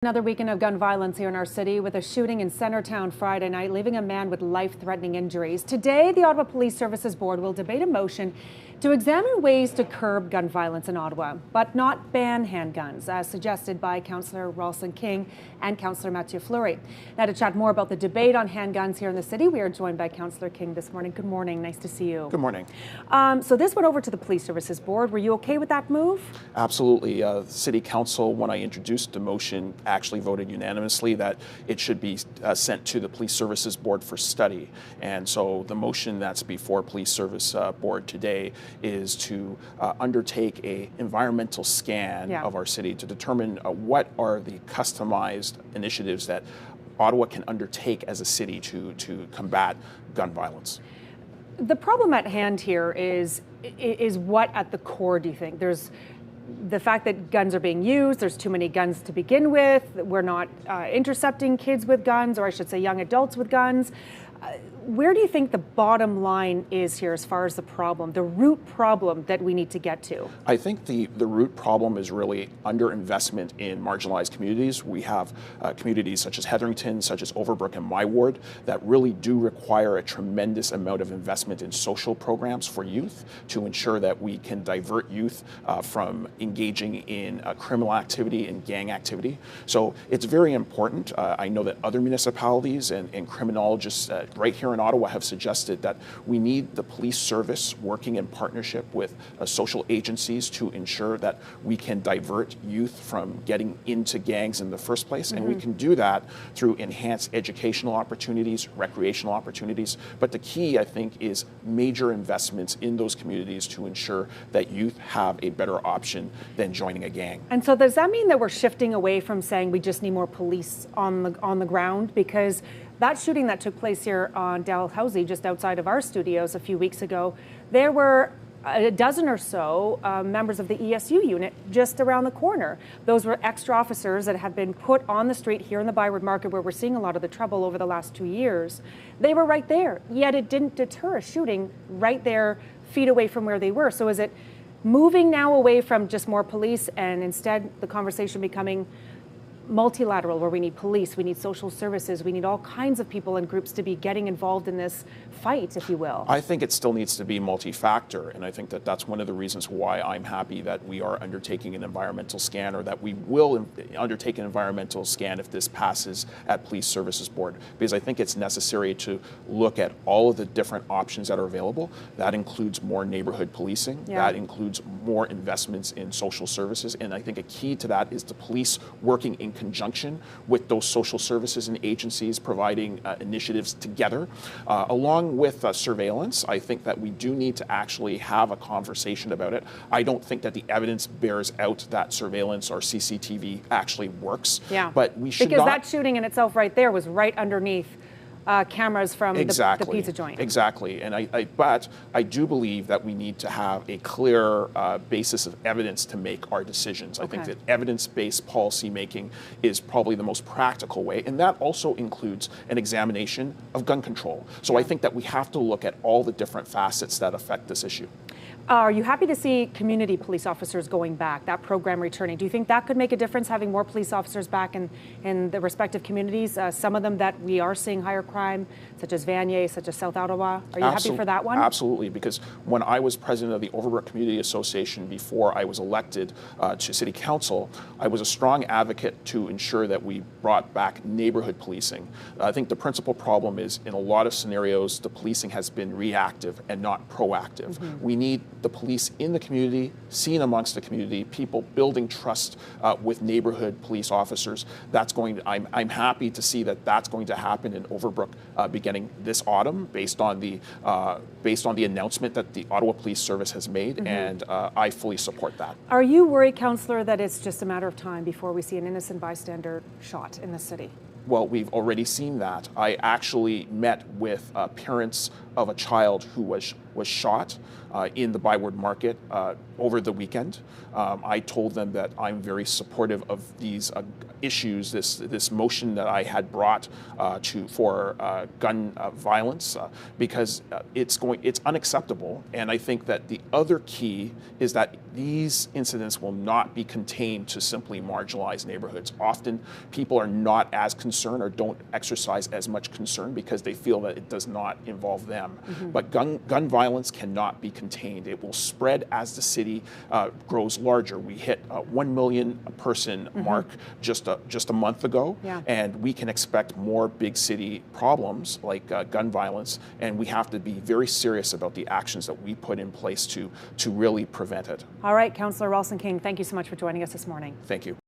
Another weekend of gun violence here in our city with a shooting in Centertown Friday night, leaving a man with life-threatening injuries. Today, the Ottawa Police Services Board will debate a motion to examine ways to curb gun violence in Ottawa, but not ban handguns, as suggested by Councillor Rawlson King and Councillor Mathieu Fleury. Now, to chat more about the debate on handguns here in the city, we are joined by Councillor King this morning. Good morning. Nice to see you. Good morning. So this went over to the Police Services Board. Were you okay with that move? Absolutely. City Council, when I introduced the motion, actually voted unanimously that it should be sent to the Police Services Board for study. And so the motion that's before Police Service Board today is to undertake a environmental scan of our city to determine what are the customized initiatives that Ottawa can undertake as a city to combat gun violence. The problem at hand here is what at the core do you think? There's the fact that guns are being used, there's too many guns to begin with, we're not intercepting kids with guns, or I should say young adults with guns. Where do you think the bottom line is here as far as the problem, the root problem that we need to get to? I think the root problem is really underinvestment in marginalized communities. We have communities such as Hetherington, such as Overbrook and my ward that really do require a tremendous amount of investment in social programs for youth to ensure that we can divert youth from engaging in criminal activity and gang activity. So it's very important. I know that other municipalities and criminologists right here in Ottawa have suggested that we need the police service working in partnership with social agencies to ensure that we can divert youth from getting into gangs in the first place. And we can do that through enhanced educational opportunities, recreational opportunities. But the key, I think, is major investments in those communities to ensure that youth have a better option than joining a gang. And so does that mean that we're shifting away from saying we just need more police on the ground? Because that shooting that took place here on Dalhousie, just outside of our studios a few weeks ago, there were a dozen or so members of the ESU unit just around the corner. Those were extra officers that had been put on the street here in the Byward Market, where we're seeing a lot of the trouble over the last 2 years. They were right there, yet it didn't deter a shooting right there, feet away from where they were. So is it moving now away from just more police and instead the conversation becoming multilateral, where we need police, we need social services, we need all kinds of people and groups to be getting involved in this fight, if you will? I think it still needs to be multi-factor, and I think that that's one of the reasons why I'm happy that we are undertaking an environmental scan, or that we will undertake an environmental scan if this passes at Police Services Board, because I think it's necessary to look at all of the different options that are available. That includes more neighborhood policing, that includes more investments in social services, and I think a key to that is the police working in conjunction with those social services and agencies, providing initiatives together. Along with surveillance, I think that we do need to actually have a conversation about it. I don't think that the evidence bears out that surveillance or CCTV actually works. Yeah, but we should because that shooting in itself right there was right underneath cameras from the pizza joint. Exactly. And but I do believe that we need to have a clear basis of evidence to make our decisions. I think that evidence-based policy making is probably the most practical way, and that also includes an examination of gun control. So I think that we have to look at all the different facets that affect this issue. Are you happy to see community police officers going back, that program returning? Do you think that could make a difference, having more police officers back in the respective communities? Some of them that we are seeing higher crime, such as Vanier, such as South Ottawa. Are you happy for that one? Absolutely, because when I was president of the Overbrook Community Association before I was elected to City Council, I was a strong advocate to ensure that we brought back neighborhood policing. I think the principal problem is in a lot of scenarios, the policing has been reactive and not proactive. We need the police in the community, seen amongst the community, people building trust with neighborhood police officers. That's going to, I'm happy to see that that's going to happen in Overbrook beginning this autumn, based on the announcement that the Ottawa Police Service has made, and I fully support that. Are you worried, Councillor, that it's just a matter of time before we see an innocent bystander shot in the city? Well, we've already seen that. I actually met with parents of a child who was shot in the Byward Market over the weekend. I told them that I'm very supportive of these issues, this motion that I had brought for gun violence, because it's unacceptable. And I think that the other key is that these incidents will not be contained to simply marginalized neighborhoods. Often people are not as concerned or don't exercise as much concern because they feel that it does not involve them. But gun violence cannot be contained. It will spread as the city grows larger. We hit 1 million person mark just a month ago, and we can expect more big city problems like gun violence, and we have to be very serious about the actions that we put in place to really prevent it. All right, Councillor Rawlson King, thank you so much for joining us this morning. Thank you.